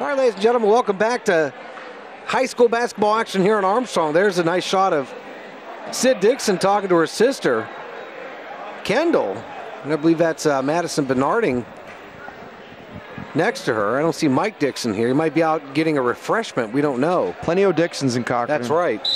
All right, ladies and gentlemen, welcome back to high school basketball action here in Armstrong. There's a nice shot of Sid Dixon talking to her sister, Kendall. And I believe that's Madison Bernarding next to her. I don't see Mike Dixon here. He might be out getting a refreshment. We don't know. Plenty of Dixons in Cochranton. That's right.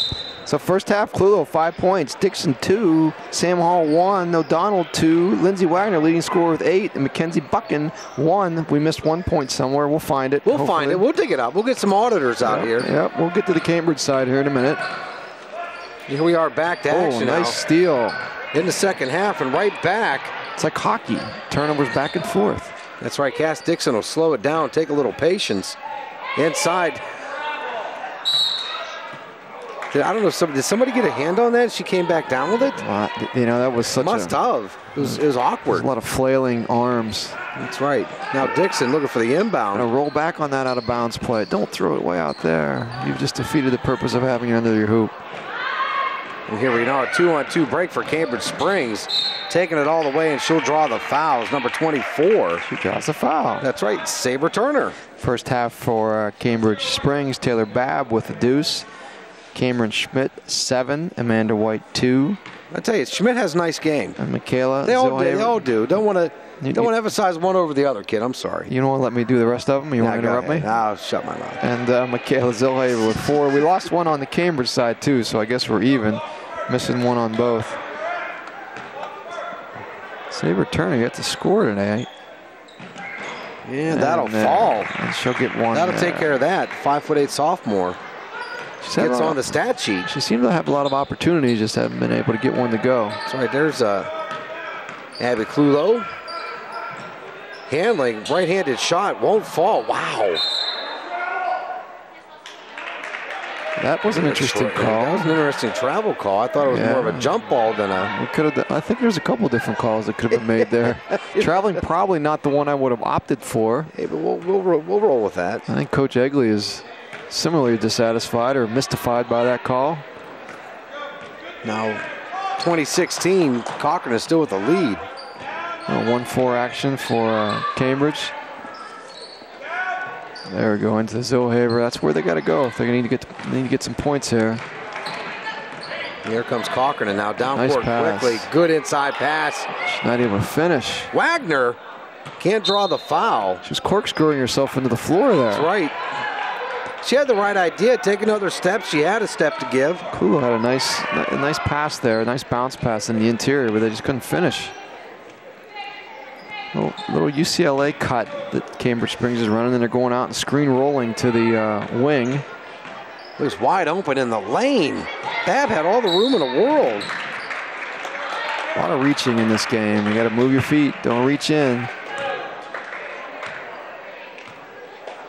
So first half, Clulo 5 points, Dixon 2, Sam Hall 1, O'Donnell 2, Lindsey Wagner leading scorer with 8, and Mackenzie Buchan 1. We missed 1 point somewhere. We'll find it. We'll find it. We'll dig it up. We'll get some auditors out here. Yep, we'll get to the Cambridge side here in a minute. Here we are back to action now. Nice steal. In the second half and right back. It's like hockey. Turnovers back and forth. That's right. Cass Dixon will slow it down, take a little patience. Inside. I don't know, did somebody get a hand on that? She came back down with it? You know, that was such Must have. It was awkward. A lot of flailing arms. That's right. Now Dixon looking for the inbound. And a roll back on that out of bounds play. Don't throw it way out there. You've just defeated the purpose of having it under your hoop. And here we are, a 2-on-2 break for Cambridge Springs. Taking it all the way, and she'll draw the fouls. Number 24. She draws the foul. That's right, Sabre Turner. First half for Cambridge Springs. Taylor Babb with a deuce. Cameron Schmidt 7, Amanda White 2. I tell you, Schmidt has a nice game. And Michaela. They all do. Don't want to emphasize one over the other, kid. I'm sorry. You don't want to let me do the rest of them? You want to interrupt me? I'll shut my mouth. And Michaela Zilhaver with 4. We lost one on the Cambridge side too, so I guess we're even. Missing one on both. Sabre Turner gets a score today. Yeah, that'll fall. And she'll get one. That'll take care of that. 5'8" sophomore. She gets on the stat sheet. She seemed to have a lot of opportunities, just haven't been able to get one to go. That's right. There's Abby Clulo. Handling, right-handed shot, won't fall. Wow. That was an interesting call. That was an interesting travel call. I thought it was more of a jump ball than a... We could have. I think there's a couple different calls that could have been made there. Traveling, probably not the one I would have opted for. Hey, but we'll roll with that. I think Coach Egley is similarly dissatisfied or mystified by that call. Now, 2016, Cochran is still with the lead. 1-4 action for Cambridge. There we go into Zilhaver. That's where they got to go if they need to get some points here. Here comes Cochran, and now down nice court pass. quickly. Good inside pass. She's not able to finish. Wagner can't draw the foul. She was corkscrewing herself into the floor there. That's right. She had the right idea. Take another step. She had a step to give. Clulo had a nice pass there, a nice bounce pass in the interior, but they just couldn't finish. Little UCLA cut that Cambridge Springs is running, and they're going out and screen rolling to the wing. It was wide open in the lane. Babb had all the room in the world. A lot of reaching in this game. You got to move your feet. Don't reach in.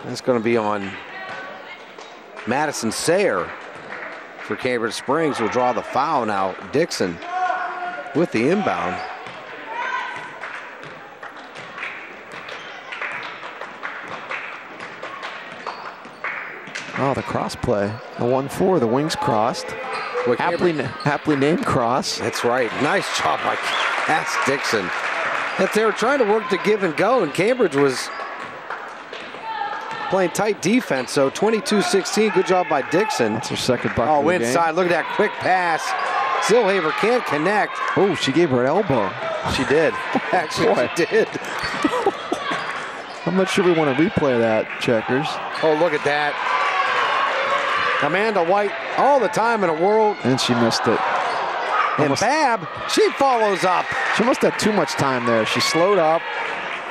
That's going to be on Madison Sayer for Cambridge Springs. Will draw the foul now. Dixon with the inbound. Oh, the cross play. The 1-4, the wings crossed. Happily named cross. That's right. Nice job by Cass Dixon. They were trying to work the give and go, and Cambridge was playing tight defense. So 22-16, good job by Dixon. That's her second bucket of the game. Inside, look at that quick pass. Zilhaver can't connect. Oh, she gave her an elbow. She did. Actually, she did. I'm not sure we want to replay that, Checkers. Oh, look at that. Amanda White, all the time in the world. And she missed it. And Babb, she follows up. She must have too much time there. She slowed up,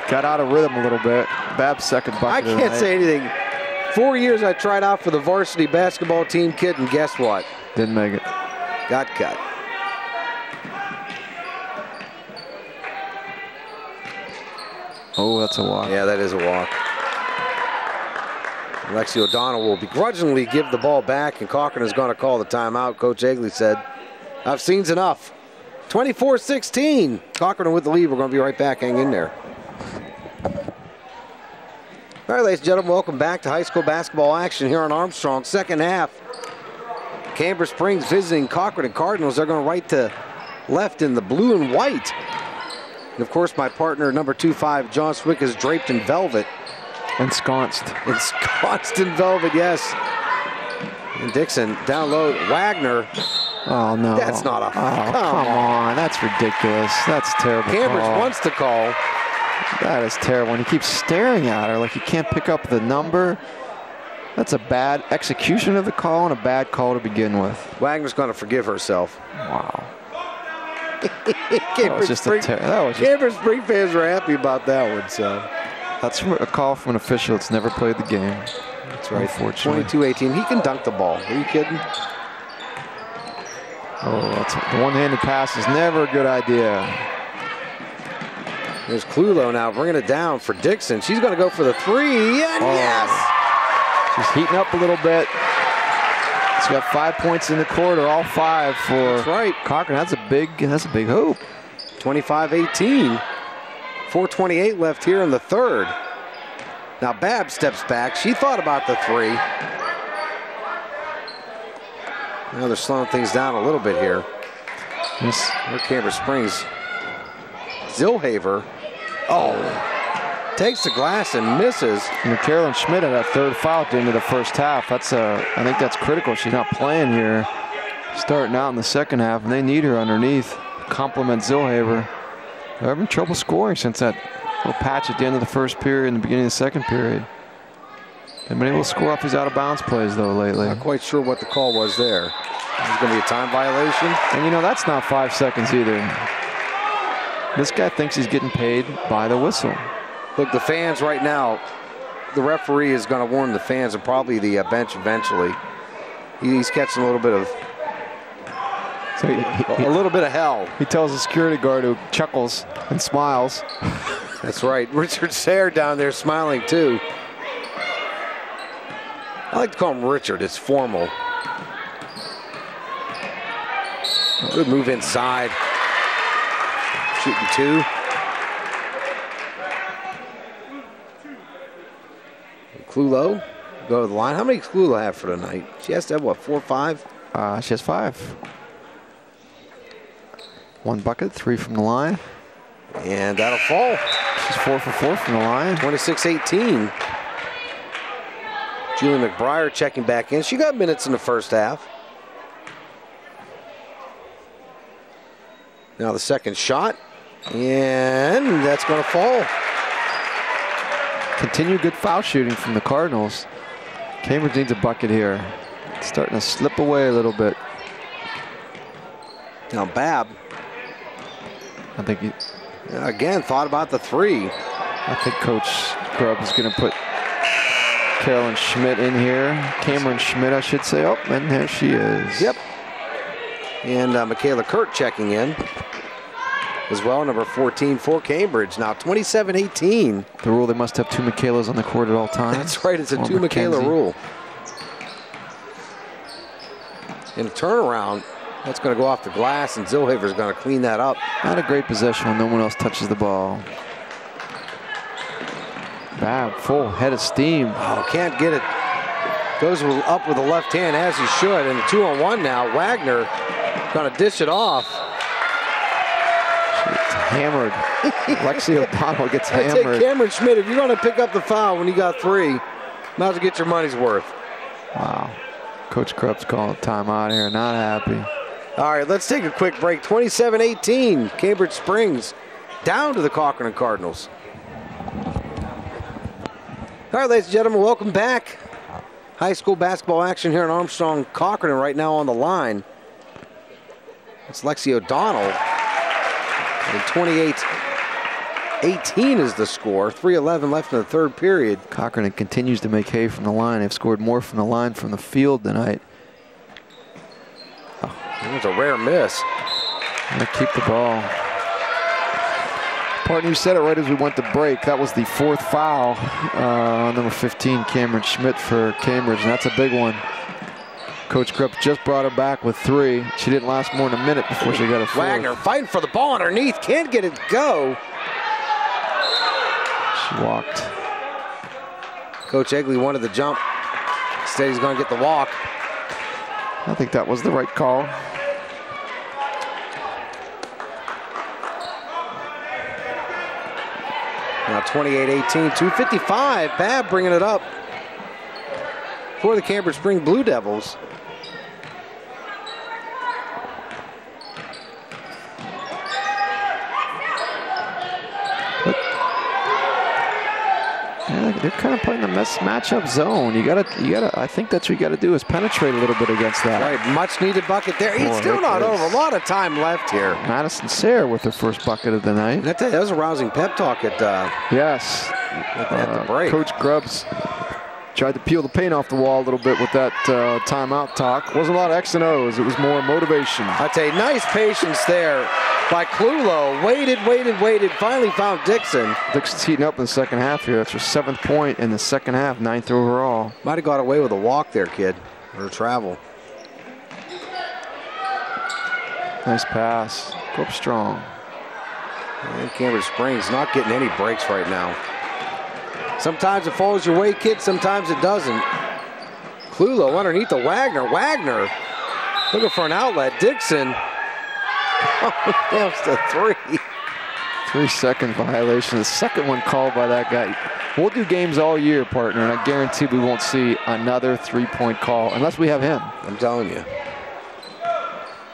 got out of rhythm a little bit. Babb's second bucket. I can't say anything. 4 years I tried out for the varsity basketball team, kid, and guess what? Didn't make it. Got cut. Oh, that's a walk. Yeah, that is a walk. Lexi O'Donnell will begrudgingly give the ball back, and Cochran is going to call the timeout. Coach Egley said, I've seen's enough. 24-16. Cochran with the lead. We're going to be right back. Hang in there. All right, ladies and gentlemen, welcome back to high school basketball action here on Armstrong. Second half. Cambridge Springs visiting Cochran Cardinals. They're going right to left in the blue and white. And, of course, my partner, number 25, John Swick, is draped in velvet. Ensconced. Ensconced in velvet, yes. And Dixon down low. Wagner. Oh, no. That's not a... come on. That's ridiculous. That's terrible. Cambridge wants to call. That is terrible. And he keeps staring at her like he can't pick up the number. That's a bad execution of the call and a bad call to begin with. Wagner's going to forgive herself. Wow. Cambridge Spring fans were happy about that one. So that's a call from an official that's never played the game. That's right. Unfortunately. 22-18. He can dunk the ball. Are you kidding? Oh, the one-handed pass is never a good idea. There's Clulo now bringing it down for Dixon. She's going to go for the three. And yes! She's heating up a little bit. She's got 5 points in the quarter, all 5 for That's right. Cochranton. That's a big hoop. 25-18. 4:28 left here in the third. Now Babb steps back. She thought about the three. Now they're slowing things down a little bit here. Yes. Here Cambridge Springs. Zillhaver. Oh, takes the glass and misses. And Carolyn Schmidt had that third foul at the end of the first half. I think that's critical. She's not playing here. Starting out in the second half, and they need her underneath. Compliment Zillhaver. They're having trouble scoring since that little patch at the end of the first period and the beginning of the second period. They've been able to score off these out-of-bounds plays, though, lately. Not quite sure what the call was there. It's going to be a time violation. And, you know, that's not 5 seconds either. This guy thinks he's getting paid by the whistle. Look, the fans right now, the referee is going to warn the fans and probably the bench eventually. He's catching a little bit of a little bit of hell. He tells the security guard who chuckles and smiles. That's right. Richard Sayre down there smiling too. I like to call him Richard. It's formal. Good move inside. Shooting two. Clulo go to the line. How many does Clulo have for tonight? She has to have, what, 4 or 5? She has 5. 1 bucket, 3 from the line. And that'll fall. She's 4 for 4 from the line. 26-18. Julie McBriar checking back in. She got minutes in the first half. Now the second shot. And that's going to fall. Continued good foul shooting from the Cardinals. Cambridge needs a bucket here. It's starting to slip away a little bit. Now Babb. I think he... Again, thought about the three. I think Coach Grubb is going to put Carolyn Schmidt in here. Cameron Schmidt, I should say. Oh, and there she is. Yep. And Michaela Kurt checking in as well, number 14 for Cambridge. Now 27-18. The rule, they must have 2 Michaelas on the court at all times. That's right, it's a 2 Michaela rule. In a turnaround, that's going to go off the glass, and Zillhaver's going to clean that up. Not a great possession when no one else touches the ball. Babb, full head of steam. Oh, can't get it. Goes up with the left hand as he should, and 2-on-1 now. Wagner going to dish it off. Hammered. Lexi O'Donnell gets hammered. hammered. Cameron Schmidt, if you're going to pick up the foul when you got 3, might as well get your money's worth. Wow. Coach Krupp's calling a timeout here. Not happy. All right, let's take a quick break. 27-18. Cambridge Springs down to the Cochranton Cardinals. All right, ladies and gentlemen, welcome back. High school basketball action here in Armstrong, Cochranton right now on the line. It's Lexi O'Donnell. And 28-18 is the score. 3:11 left in the third period. Cochranton continues to make hay from the line. They've scored more from the line from the field tonight. Oh, that was a rare miss. Gonna keep the ball. Partner, you said it right as we went to break. That was the 4th foul on number 15, Cameron Schmidt for Cambridge, and that's a big one. Coach Krupp just brought her back with 3. She didn't last more than a minute before she got a 4th. Wagner fighting for the ball underneath. Can't get it to go. She walked. Coach Egley wanted the jump. Instead, he's going to get the walk. I think that was the right call. Now 28-18, 2:55. Babb bringing it up for the Cambridge Spring Blue Devils. Yeah, they're kind of playing the matchup zone. You gotta. I think that's what you gotta do is penetrate a little bit against that. Right, much needed bucket there. He's still not over. A lot of time left here. Madison Sayre with her first bucket of the night. That was a rousing pep talk at yes. At the break. Coach Grubbs tried to peel the paint off the wall a little bit with that timeout talk. Wasn't a lot of X and O's. It was more motivation. I'll tell you, nice patience there by Clulo. Waited. Finally found Dixon. Dixon's heating up in the second half here. That's her 7th point in the second half, 9th overall. Might have got away with a walk there, kid, or a travel. Nice pass. Go up strong. And Cambridge Springs not getting any breaks right now. Sometimes it falls your way, kid. Sometimes it doesn't. Clulo underneath the Wagner. Wagner looking for an outlet. Dixon. Oh, nails the 3. 3-second violation. The second one called by that guy. We'll do games all year, partner, and I guarantee we won't see another 3-point call unless we have him. I'm telling you.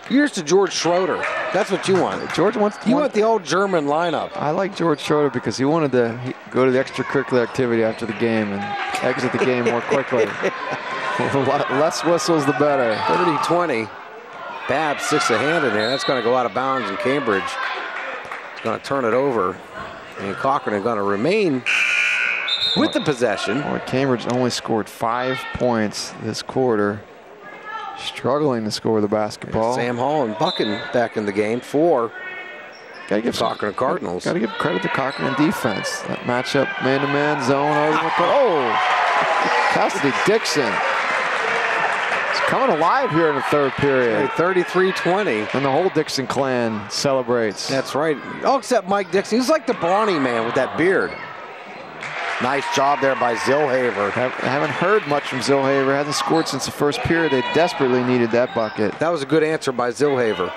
Here's to George Schroeder. That's what you want. George wants. You want the old German lineup. I like George Schroeder because he wanted to go to the extracurricular activity after the game and exit the game more quickly. Less whistles, the better. 30-20. Babb sticks a hand in there. That's going to go out of bounds, and Cambridge is going to turn it over. And Cochranton is going to remain with the possession. Boy, Cambridge only scored 5 points this quarter. Struggling to score the basketball. Sam Hall and Buchan back in the game for Cochranton Cardinals. Got to give credit to Cochranton defense. That matchup, man-to-man zone. Oh, Cassidy Dixon. It's coming alive here in the third period. 33-20. And the whole Dixon clan celebrates. That's right. Oh, except Mike Dixon. He's like the brawny man with that beard. Nice job there by Zillhaver. Haven't heard much from Zillhaver. Hasn't scored since the first period. They desperately needed that bucket. That was a good answer by Zillhaver.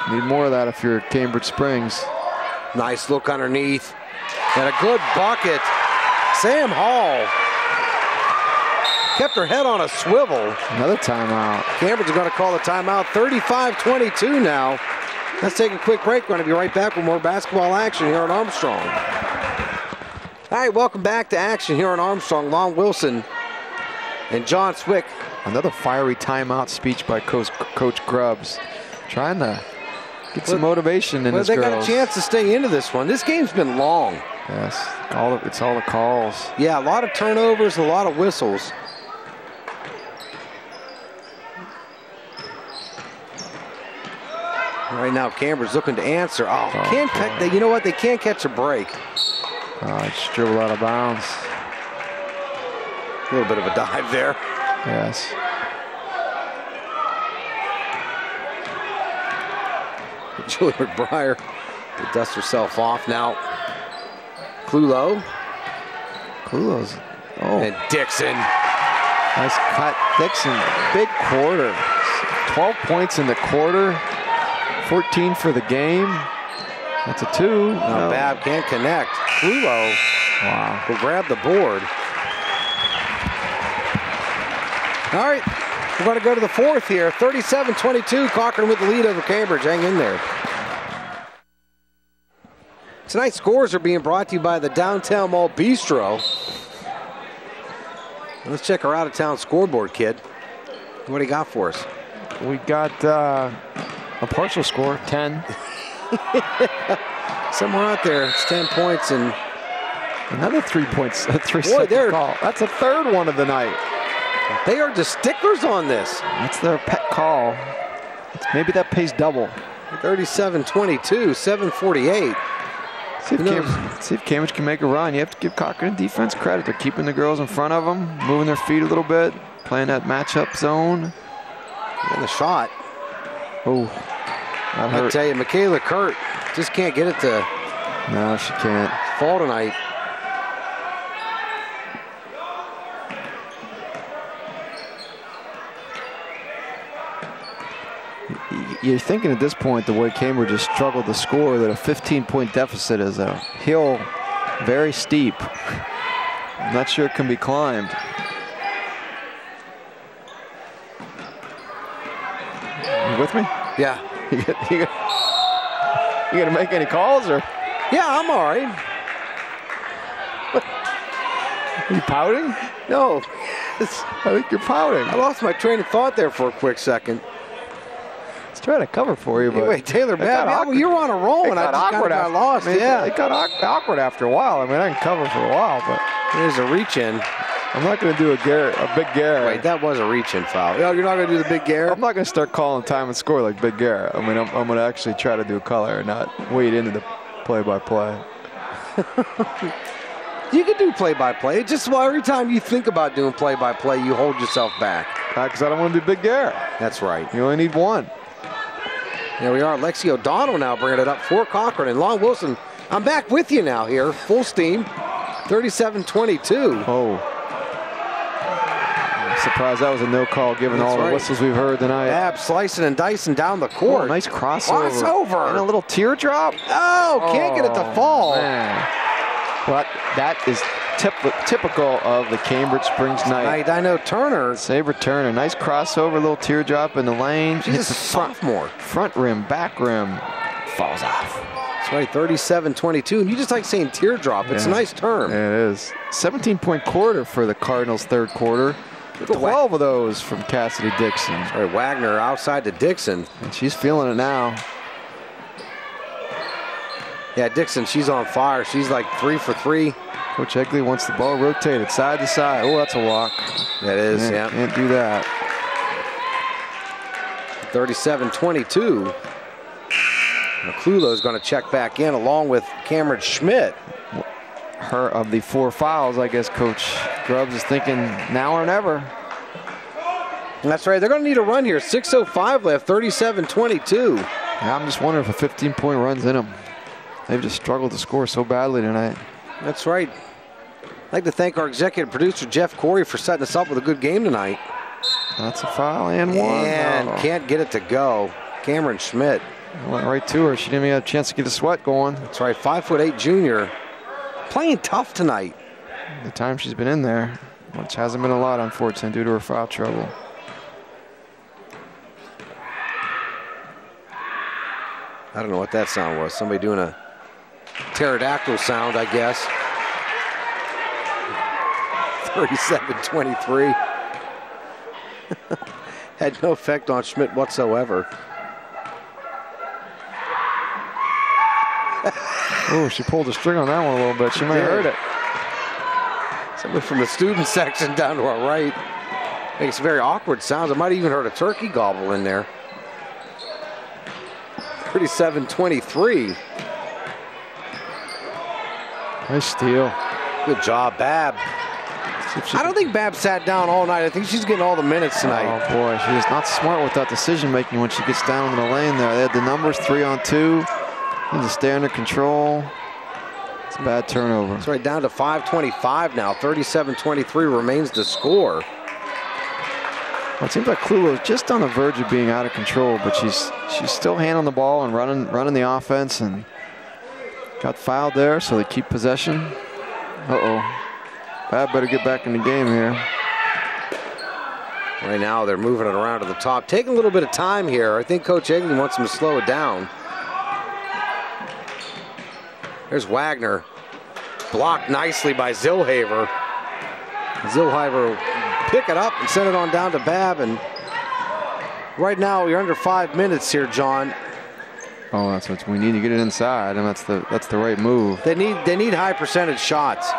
Need more of that if you're Cambridge Springs. Nice look underneath. And a good bucket. Sam Hall kept her head on a swivel. Another timeout. Cambridge is going to call the timeout. 35-22 now. Let's take a quick break. We're going to be right back with more basketball action here on Armstrong. All right, welcome back to action here on Armstrong. Lon Wilson and John Swick. Another fiery timeout speech by Coach Grubbs. Trying to get some motivation in this girls. They got a chance to stay into this one. This game's been long. Yes, it's all the calls. Yeah, a lot of turnovers, a lot of whistles. Right now, Cambridge looking to answer. You know what? They can't catch a break. It's dribbled out of bounds. A little bit of a dive there. Yes. Julie McBriar to dust herself off now. Clulo's. And Dixon. Nice cut. Dixon, big quarter. 12 points in the quarter. 14 for the game. That's a 2. No, Babb can't connect. Clulo will grab the board. All right, we're going to go to the fourth here. 37-22, Cochranton with the lead over Cambridge. Hang in there. Tonight's scores are being brought to you by the Downtown Mall Bistro. Let's check our out-of-town scoreboard, kid. What do you got for us? We got a partial score, 10. Somewhere out there, it's 10 points and another 3 points. A 3-second call. That's a third one of the night. They are just sticklers on this. That's their pet call. Maybe that pays double. 37-22, 7:48. See if Cambridge can make a run. You have to give Cochranton defense credit. They're keeping the girls in front of them, moving their feet a little bit, playing that matchup zone. And the shot. Oh, I tell you, Michaela Kurt just can't get it to. No, she can't. Fall tonight. You're thinking at this point, the way Cambridge has struggled to score, that a 15-point deficit is a hill Very steep. I'm not sure it can be climbed. You with me? Yeah. You gonna make any calls or? Yeah, I'm all right. Are you pouting? No. I think you're pouting. I lost my train of thought there for a quick second. Let's try to cover for you, but wait, Taylor, well, you were on a roll and I just kind of got lost. Yeah, it got awkward after a while. I mean, I can cover for a while, but there's a reach in. I'm not going to do a Big Gare. Wait, that was a reach in foul. No, you're not going to do the Big Gare? I'm not going to start calling time and score like Big Gare. I mean, I'm going to actually try to do color and not wade into the play-by-play. You can do play-by-play. Just every time you think about doing play-by-play, you hold yourself back. Because I don't want to do Big Gare. That's right. You only need one. There we are. Lexi O'Donnell now bringing it up for Cochranton. And Long Wilson, I'm back with you now here. Full steam. 37-22. Oh. I'm surprised that was a no call given all the whistles we've heard tonight. Babb slicing and dicing down the court. Oh, nice crossover. And a little teardrop. Oh, can't get it to fall. Man. But that is typical of the Cambridge Springs night. I know Turner. Sabre Turner. Nice crossover, little teardrop in the lane. She's a sophomore. Front rim, back rim. Falls off. That's right, 37-22. And you just like saying teardrop. It's a nice term. Yeah, it is. 17-point quarter for the Cardinals' third quarter. 12 of those from Cassidy Dixon. All right, Wagner outside to Dixon. And she's feeling it now. Yeah, Dixon, she's on fire. She's like 3 for 3. Coach Egley wants the ball rotated side to side. Oh, that's a walk. That is, yeah. Can't do that. 37-22. McClulo's going to check back in along with Cameron Schmidt. Her of the 4 fouls, I guess Coach Grubbs is thinking now or never. That's right. They're going to need a run here. 6:05 left, 37-22. Yeah, I'm just wondering if a 15-point run's in them. They've just struggled to score so badly tonight. That's right. I'd like to thank our executive producer, Jeff Corey, for setting us up with a good game tonight. That's a foul and one. And can't get it to go. Cameron Schmidt. Went right to her. She didn't even have a chance to get the sweat going. That's right. 5'8" junior. Playing tough tonight. The time she's been in there, which hasn't been a lot, unfortunately, due to her foul trouble. I don't know what that sound was. Somebody doing a pterodactyl sound, I guess. 37-23. Had no effect on Schmidt whatsoever. Oh, she pulled the string on that one a little bit. She might have heard it. Somebody from the student section down to our right. Makes very awkward sounds. I might have even heard a turkey gobble in there. 37-23. Nice steal. Good job, Babb. I don't think Babb sat down all night. I think she's getting all the minutes tonight. Oh, boy. She is not smart with that decision-making when she gets down in the lane there. They had the numbers 3-on-2. Need to stay under control. It's a bad turnover. It's right down to 5:25 now. 37-23 remains the score. Well, it seems like Klulo's just on the verge of being out of control, but she's still handling the ball and running the offense, and got fouled there, so they keep possession. Uh-oh. Babb better get back in the game here. Right now they're moving it around to the top. Taking a little bit of time here. I think Coach Egley wants them to slow it down. There's Wagner. Blocked nicely by Zillhaver. Zillhaver will pick it up and send it on down to Babb. And right now you're under 5 minutes here, John. Oh, that's what we need to get it inside, and that's the right move. They need high percentage shots.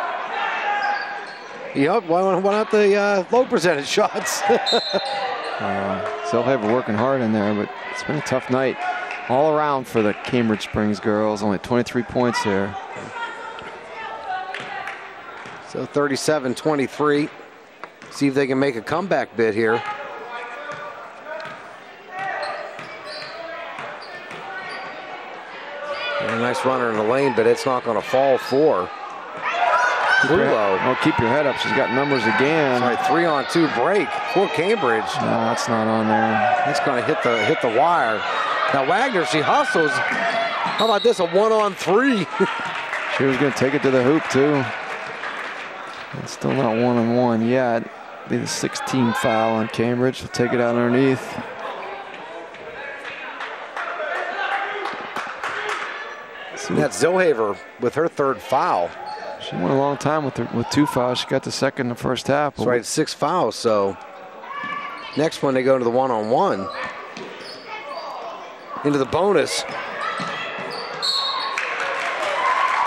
Yep, why not the low percentage shots? Zillhaver working hard in there, but it's been a tough night all around for the Cambridge Springs girls. Only 23 points here. So 37-23. See if they can make a comeback bid here. A nice runner in the lane, but it's not going to fall for Klulo. Oh, keep your head up. She's got numbers again. Sorry, 3-on-2 break for Cambridge. No, that's not on there. It's going to hit the wire. Now Wagner, she hustles. How about this, a 1-on-3? She was going to take it to the hoop, too. It's still not one-on-one yet. Be the 16th foul on Cambridge. We'll take it out underneath. That's Zillhaver with her 3rd foul. She went a long time with 2 fouls. She got the 2nd in the first half. That's right, 6 fouls. So next one they go to the one-on-one. Into the bonus.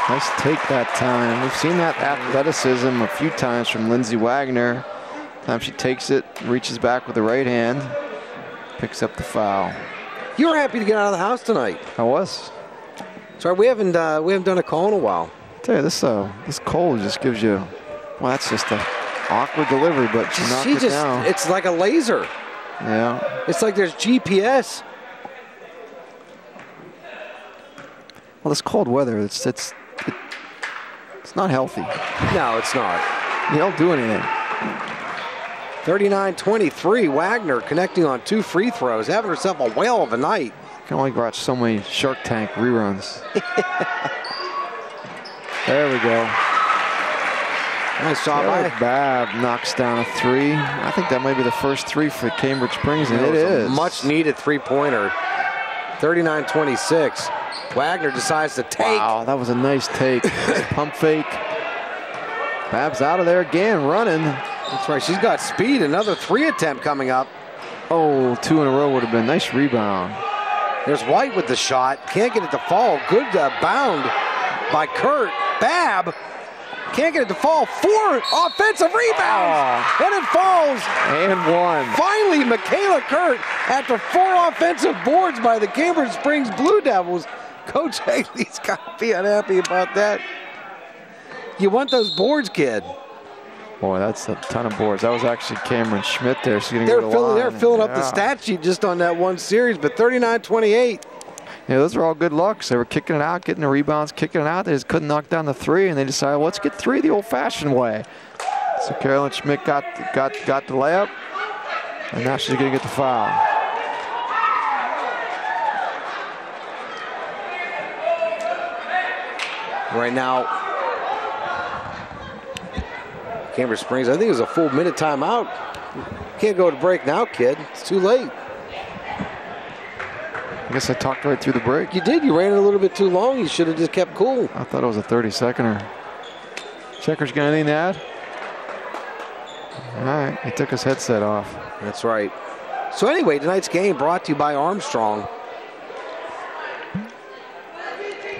Nice take that time. We've seen that athleticism a few times from Lindsay Wagner. Time she takes it, reaches back with the right hand, picks up the foul. You were happy to get out of the house tonight. I was. Sorry, we haven't done a call in a while. I tell you, this cold just gives you. Well, that's just an awkward delivery, but she knocked it down. It's like a laser. Yeah. It's like there's GPS. Well, this cold weather, it's not healthy. No, it's not. You don't do anything. 39-23, Wagner connecting on 2 free throws, having herself a whale of a night. Can only watch so many Shark Tank reruns. There we go. Nice job. Babb knocks down a 3. I think that might be the first 3 for Cambridge Springs, and it is. A much needed 3-pointer. 39-26. Wagner decides to take. Wow, that was a nice take. Pump fake. Babb's out of there again, running. That's right, she's got speed. Another 3 attempt coming up. Oh, 2 in a row would have been nice rebound. There's White with the shot. Can't get it to fall. Good bound by Kurt. Babb can't get it to fall. 4 offensive rebounds. And it falls. And 1. Finally, Michaela Kurt, after 4 offensive boards by the Cambridge Springs Blue Devils. Coach Haley's got to be unhappy about that. You want those boards, kid. Boy, that's a ton of boards. That was actually Cameron Schmidt there. She's going to go to the line. They're filling up the stat sheet just on that one series, but 39-28. Yeah, those are all good looks. They were kicking it out, getting the rebounds, kicking it out. They just couldn't knock down the 3, and they decided, well, let's get 3 the old-fashioned way. So Carolyn Schmidt got the layup, and now she's going to get the foul. Right now, Cambridge Springs, I think it was a full minute timeout. Can't go to break now, kid. It's too late. I guess I talked right through the break. You did. You ran it a little bit too long. You should have just kept cool. I thought it was a 30-seconder. Checkers got anything to add? All right, he took his headset off. That's right. So anyway, tonight's game brought to you by Armstrong.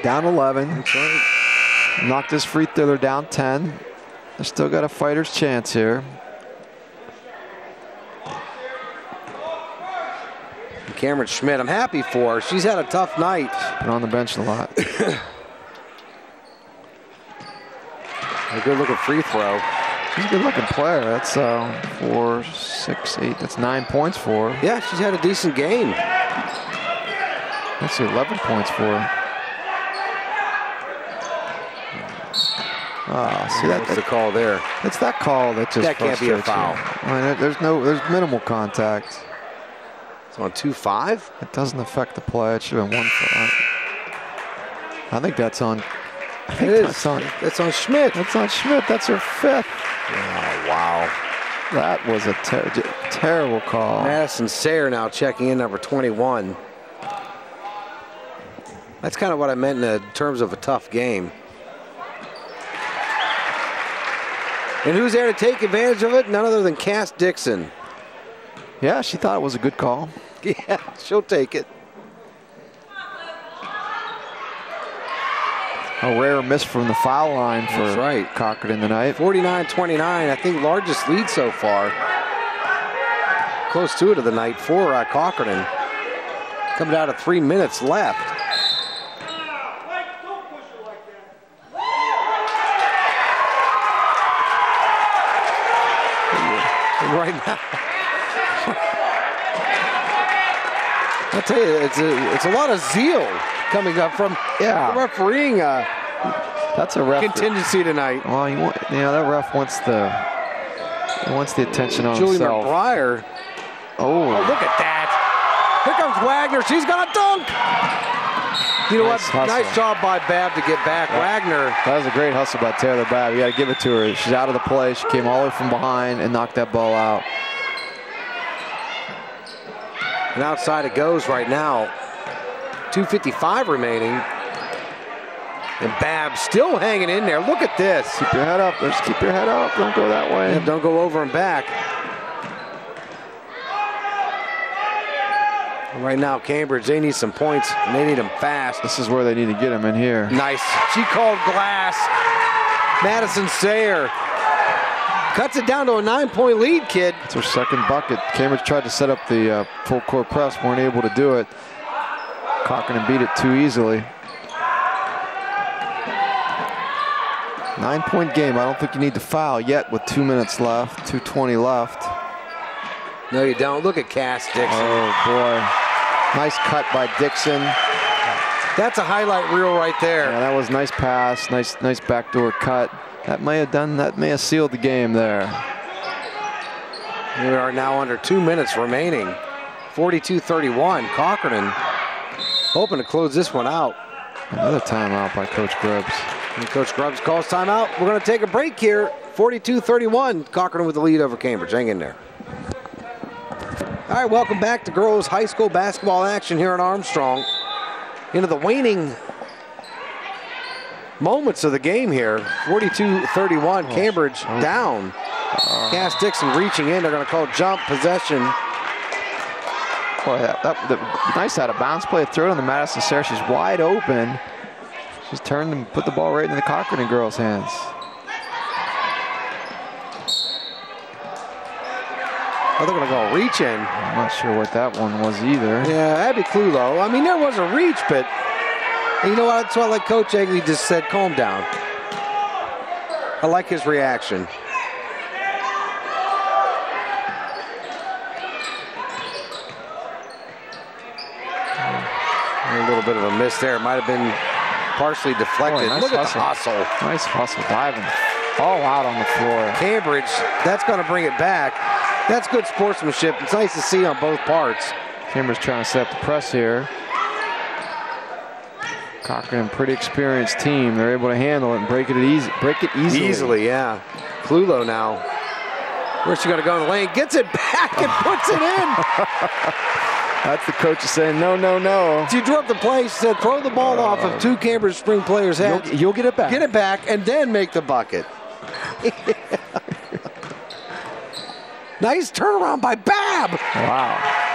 Down 11. That's right. Knocked his free throw. They're down 10. They still got a fighter's chance here. Cameron Schmidt, I'm happy for her. She's had a tough night. Been on the bench a lot. A good looking free throw. She's a good looking player. That's 4, 6, 8. That's 9 points for her. Yeah, she's had a decent game. Let's see, 11 points for her. See that's the call there. It's that call that just can't be a foul. I mean, there's minimal contact. It's on 2-5. It doesn't affect the play. It should have been 1 foul. I think that's on. That's on Schmidt. That's on Schmidt. That's her 5th. Oh, wow. That was a terrible call. Madison Sayre now checking in, number 21. That's kind of what I meant in terms of a tough game. And who's there to take advantage of it? None other than Cass Dixon. Yeah, she thought it was a good call. Yeah, she'll take it. A rare miss from the foul line for Cochranton tonight. 49-29, I think largest lead so far. Close to it of the night for Cochranton. Coming out of 3 minutes left. Right now. I'll tell you, it's a lot of zeal coming up from the refereeing that's a ref contingency tonight. Well, that ref wants the attention on Julie himself. McBriar. Oh, look at that. Here comes Wagner. She's going to dunk. You know what? Nice job by Babb to get back. Wagner. That was a great hustle by Taylor Babb. You got to give it to her. She's out of the play. She came all the way from behind and knocked that ball out. And outside it goes right now. 2:55 remaining. And Babb still hanging in there. Look at this. Keep your head up. Just keep your head up. Don't go that way. Yeah, don't go over and back. Right now, Cambridge, they need some points, and they need them fast. This is where they need to get them in here. Nice. She called glass. Madison Sayer cuts it down to a 9-point lead, kid. It's her second bucket. Cambridge tried to set up the full court press, weren't able to do it. Cochranton beat it too easily. 9-point game. I don't think you need to foul yet with 2 minutes left, 2:20 left. No, you don't. Look at Cass Dixon. Oh, boy. Nice cut by Dixon. That's a highlight reel right there. Yeah, that was nice pass. Nice backdoor cut. That may have sealed the game there. We are now under 2 minutes remaining. 42-31. Cochranton hoping to close this one out. Another timeout by Coach Grubbs. And Coach Grubbs calls timeout. We're going to take a break here. 42-31. Cochranton with the lead over Cambridge. Hang in there. All right, welcome back to girls high school basketball action here in Armstrong. Into the waning moments of the game here. 42-31, Cambridge down. Cass Dixon reaching in. They're going to call jump possession. Boy, nice out of bounds play. Throw it on the Madison Sayer. She's wide open. She's turned and put the ball right into the Cochranton girls' hands. Oh, they're going to go reach in. I'm not sure what that one was either. Yeah, Abby Clulo. I mean, there was a reach, but you know what? That's why, like Coach Egley just said, calm down. I like his reaction. A little bit of a miss there. It might have been partially deflected. Boy, nice Look hustle. at the hustle. Nice hustle, diving all out on the floor. Cambridge, that's going to bring it back. That's good sportsmanship. It's nice to see on both parts. Cambridge trying to set up the press here. Cochranton, pretty experienced team. They're able to handle it and break it easily. Easily, yeah. Clulo now. Where's she going to go in the lane? Gets it back and puts it in. That's the coach is saying, no, no, no. She drew up the play. She said, throw the ball off of two Cambridge Spring players' heads. You'll get it back. Get it back and then make the bucket. Nice turnaround by Babb. Wow.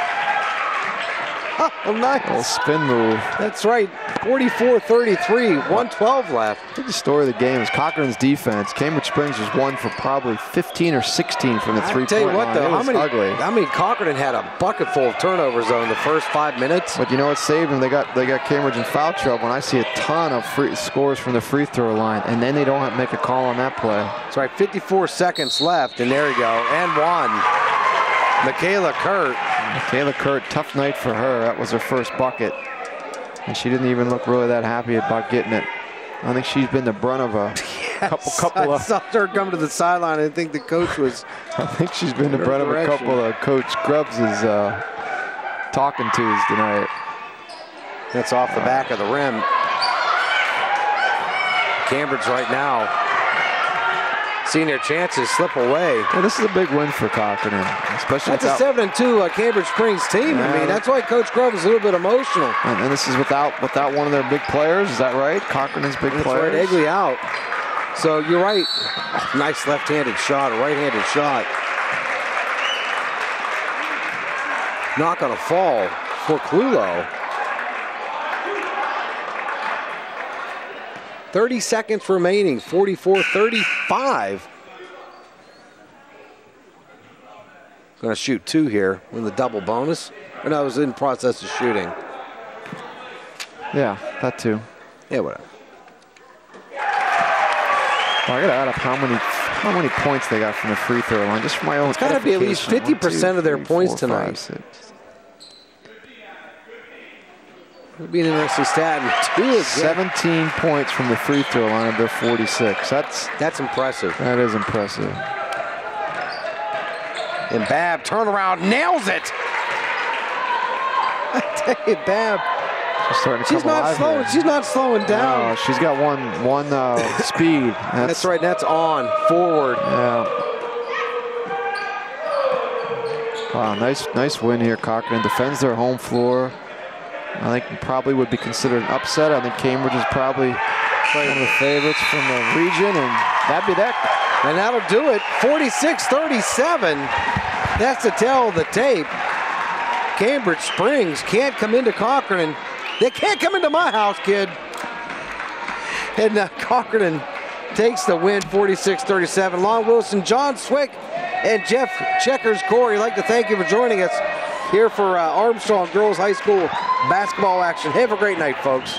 Oh, nice. Little spin move. That's right. 44-33, 112 left. I think the story of the game is Cochranton's defense. Cambridge Springs was 1 for probably 15 or 16 from the three-point line. I tell you what, though, ugly. I mean, Cochranton had a bucket full of turnovers though in the first 5 minutes. But you know what saved them? They got Cambridge in foul trouble, and I see a ton of free scores from the free throw line, and then they don't have to make a call on that play. That's right. 54 seconds left, and there you go, and one. Michaela Kurt, tough night for her. That was her first bucket. And she didn't even look really that happy about getting it. I think she's been the brunt of a couple I of... saw her come to the sideline. I think the coach was... I think she's been the brunt of a couple of Coach Grubbs' talking tos tonight. That's off the back of the rim. Cambridge right now seeing their chances slip away. Well, this is a big win for Cochranton, especially that's a 7-2 Cambridge Springs team. I mean, that's why Coach Grubbs is a little bit emotional. And this is without one of their big players. Is that right? Cochranton's big players. That's right, Egley out. So you're right. Oh, nice left-handed shot, a right-handed shot. Not going to fall for Clulo. 30 seconds remaining, 44-35. Going to shoot two here with the double bonus. Or no, I was in the process of shooting. Yeah, that too. Yeah, whatever. Well, I got to add up how many points they got from the free throw line, just for my own. It's got to be at least 50% of their points tonight. 5, 6. It'll be an interesting stat. And 2 again. 17 points from the free throw line of their 46. That's impressive. That is impressive. And Babb turnaround nails it. I tell you, Babb She's starting to She's come not alive slowing. here. She's not slowing down. No, she's got one speed. That's right. That's on forward. Yeah. Wow, nice win here. Cochranton defends their home floor. I think probably would be considered an upset. I think Cambridge is probably one of the favorites from the region, and that'd be that. And that'll do it. 46-37. That's the tell of the tape. Cambridge Springs can't come into Cochranton. They can't come into my house, kid. And Cochranton takes the win, 46-37. Lon Wilson, John Swick, and Jeff Checkers Corey, I'd like to thank you for joining us here for Armstrong Girls High School basketball action. Have a great night, folks.